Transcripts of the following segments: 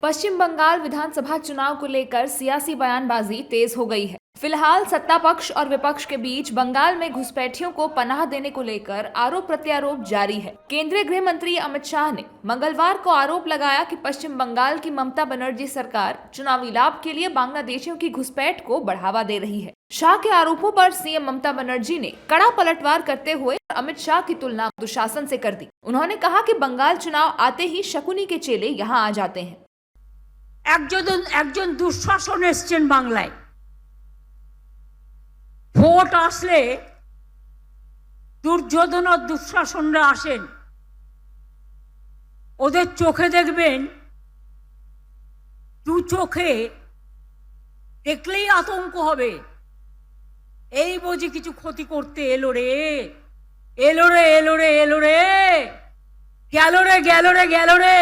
पश्चिम बंगाल विधानसभा चुनाव को लेकर सियासी बयानबाजी तेज हो गई है। फिलहाल सत्ता पक्ष और विपक्ष के बीच बंगाल में घुसपैठियों को पनाह देने को लेकर आरोप प्रत्यारोप जारी है। केंद्रीय गृह मंत्री अमित शाह ने मंगलवार को आरोप लगाया कि पश्चिम बंगाल की ममता बनर्जी सरकार चुनावी लाभ के लिए बांग्लादेशियों की घुसपैठ को बढ़ावा दे रही है। शाह के आरोपों पर सीएम ममता बनर्जी ने कड़ा पलटवार करते हुए अमित शाह की तुलना दुशासन से कर दी। उन्होंने कहा कि बंगाल चुनाव आते ही शकुनी के चेले यहाँ आ जाते हैं। একজন দুঃশাসন এসছেন বাংলায়। ভোট আসলে দুর্যোধন আর দুঃশাসনরা আসেন, ওদের চোখে দেখবেন, দু চোখে দেখলেই আতঙ্ক হবে, এই বুঝি কিছু ক্ষতি করতে এলো রে, এলো রে, এলো রে, এলো রে, গেল রে, গেল রে, গেল রে।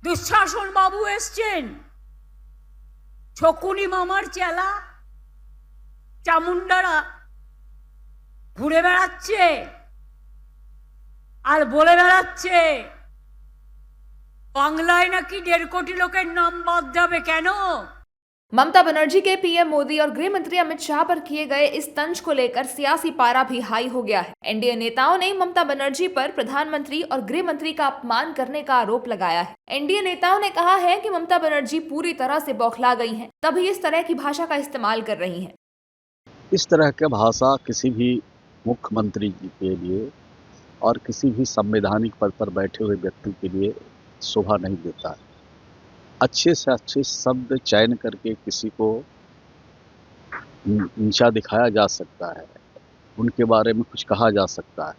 দুঃশাসন বাবু এসছেন, শকুনি মামার চেলা চামুন্ডারা ঘুরে বেড়াচ্ছে আর বলে বেড়াচ্ছে বাংলায় নাকি 1.5 কোটি লোকের নাম বাদ যাবে। কেন? ममता बनर्जी के पीएम मोदी और गृह मंत्री अमित शाह पर किए गए इस तंज को लेकर सियासी पारा भी हाई हो गया है। एनडीए नेताओं ने ममता बनर्जी पर प्रधानमंत्री और गृह मंत्री का अपमान करने का आरोप लगाया है। एनडीए नेताओं ने कहा है कि ममता बनर्जी पूरी तरह से बौखला गई हैं, तभी इस तरह की भाषा का इस्तेमाल कर रही हैं। इस तरह की भाषा किसी भी मुख्यमंत्री के लिए और किसी भी संवैधानिक पद पर बैठे हुए व्यक्ति के लिए शोभा नहीं देता है। अच्छे से अच्छे शब्द चयन करके किसी को नीचा दिखाया जा सकता है, उनके बारे में कुछ कहा जा सकता है,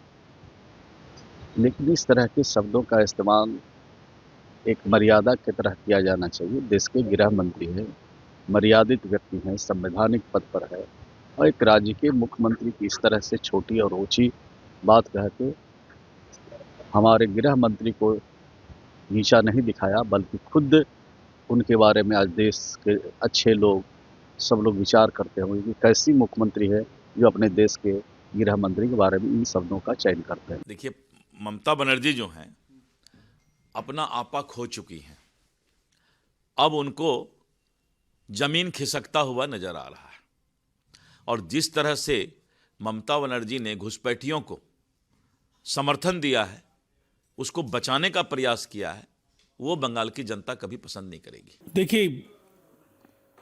लेकिन इस तरह के शब्दों का इस्तेमाल एक मर्यादा की तरह किया जाना चाहिए। देश के गृह मंत्री हैं, मर्यादित व्यक्ति हैं, संवैधानिक पद पर है, और एक राज्य के मुख्यमंत्री की इस तरह से छोटी और ऊंची बात कह के हमारे गृह मंत्री को नीचा नहीं दिखाया, बल्कि खुद उनके बारे में आज देश के अच्छे लोग सब लोग विचार करते होंगे कि कैसी मुख्यमंत्री है जो अपने देश के गृह मंत्री के बारे में इन शब्दों का चयन करते हैं। देखिए, ममता बनर्जी जो हैं अपना आपा खो चुकी हैं। अब उनको जमीन खिसकता हुआ नजर आ रहा है, और जिस तरह से ममता बनर्जी ने घुसपैठियों को समर्थन दिया है, उसको बचाने का प्रयास किया है, वो बंगाल की जनता कभी पसंद नहीं करेगी। देखिए,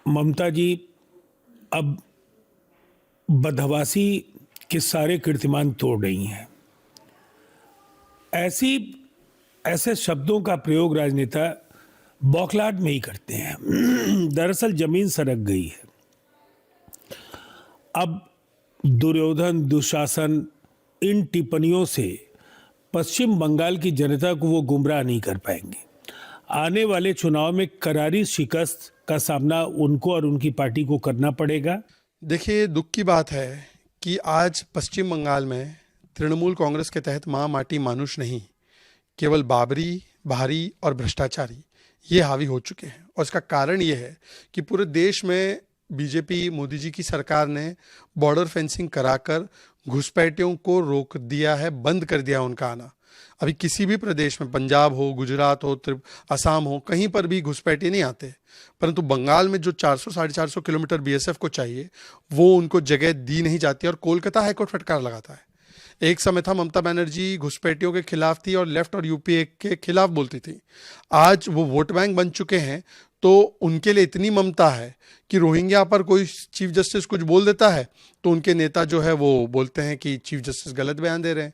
ममता जी अब बदहवासी के सारे कीर्तिमान तोड़ रही हैं। ऐसे शब्दों का प्रयोग राजनेता बौखलाहट में ही करते हैं। दरअसल जमीन सरक गई है। अब दुर्योधन, दुशासन, इन टिप्पणियों से पश्चिम बंगाल की जनता को वो गुमराह नहीं कर पाएंगे। आने वाले चुनाव में करारी शिकस्त का सामना उनको और उनकी पार्टी को करना पड़ेगा। देखिए, दुख की बात है कि आज पश्चिम बंगाल में तृणमूल कांग्रेस के तहत मां माटी मानुष नहीं, केवल बाबरी, भारी और भ्रष्टाचारी ये हावी हो चुके हैं। और इसका कारण ये है कि पूरे देश में बीजेपी, मोदी जी की सरकार ने बॉर्डर फेंसिंग कराकर घुसपैठियों को रोक दिया है, बंद कर दिया उनका आना। अभी किसी भी प्रदेश में, पंजाब हो, गुजरात हो, असम हो, कहीं पर भी घुसपैठिए नहीं आते। परंतु बंगाल में जो 400-450 किलोमीटर बीएसएफ को चाहिए, वो उनको जगह दी नहीं जाती, और कोलकाता हाईकोर्ट फटकार लगाता है। एक समय था ममता बनर्जी घुसपैठियों के खिलाफ थी और लेफ्ट और यूपीए के खिलाफ बोलती थी। आज वो वोट बैंक बन चुके हैं, तो उनके लिए इतनी ममता है कि रोहिंग्या पर कोई चीफ जस्टिस कुछ बोल देता है तो उनके नेता जो है वो बोलते हैं कि चीफ जस्टिस गलत बयान दे रहे हैं।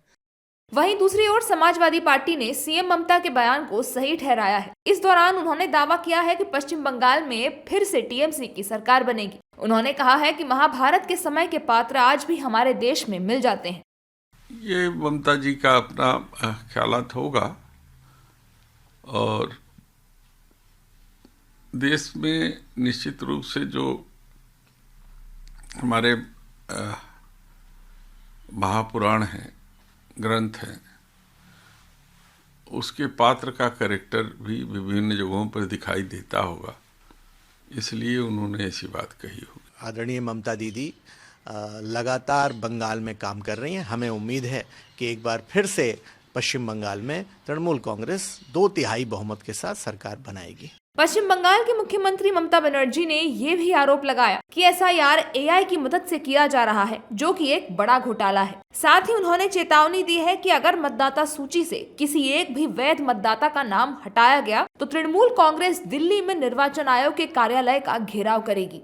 वहीं दूसरी ओर समाजवादी पार्टी ने सीएम ममता के बयान को सही ठहराया है। इस दौरान उन्होंने दावा किया है कि पश्चिम बंगाल में फिर से टीएमसी की सरकार बनेगी। उन्होंने कहा है कि महाभारत के समय के पात्र आज भी हमारे देश में मिल जाते हैं। ये ममता जी का अपना ख्यालात होगा, और देश में निश्चित रूप से जो हमारे महापुराण हैं, ग्रंथ हैं, उसके पात्र का कैरेक्टर भी विभिन्न जगहों पर दिखाई देता होगा, इसलिए उन्होंने ऐसी बात कही होगी। आदरणीय ममता दीदी लगातार बंगाल में काम कर रही हैं। हमें उम्मीद है कि एक बार फिर से पश्चिम बंगाल में तृणमूल कांग्रेस 2/3 बहुमत के साथ सरकार बनाएगी। पश्चिम बंगाल की मुख्यमंत्री ममता बनर्जी ने ये भी आरोप लगाया कि एसआईआर एआई की मदद से किया जा रहा है, जो कि एक बड़ा घोटाला है। साथ ही उन्होंने चेतावनी दी है कि अगर मतदाता सूची से किसी एक भी वैध मतदाता का नाम हटाया गया तो तृणमूल कांग्रेस दिल्ली में निर्वाचन आयोग के कार्यालय का घेराव करेगी।